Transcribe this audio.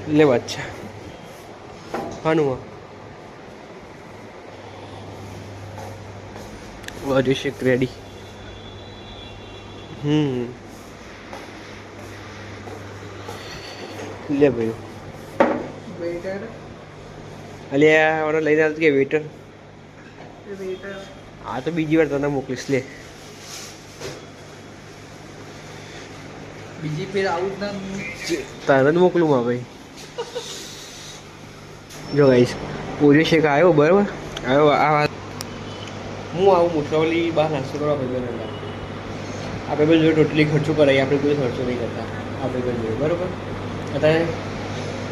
લેવા જ છે હાનું ઓરિયો શેક રેડી લે ભાઈ વેટર અલ્યા ઓને લઈને આવતો કે વેટર વેટર આ તો બીજી વાર તને મોકલીશ લે બીજી ફેર આવું જ ના તને જ મોકલું માં ભાઈ જો ગાઈશ ઓરિયો શેક આવ્યો બરાબર આવ્યો આ હું આવું મુસાવલી બહાર નાસ્તો કરવા ભાઈ બને આપણે ભાઈ જો ટોટલી ખર્ચો કરાવીએ આપણે કોઈ ખર્ચો નહીં કરતા આપણે ભાઈ બરાબર અત્યારે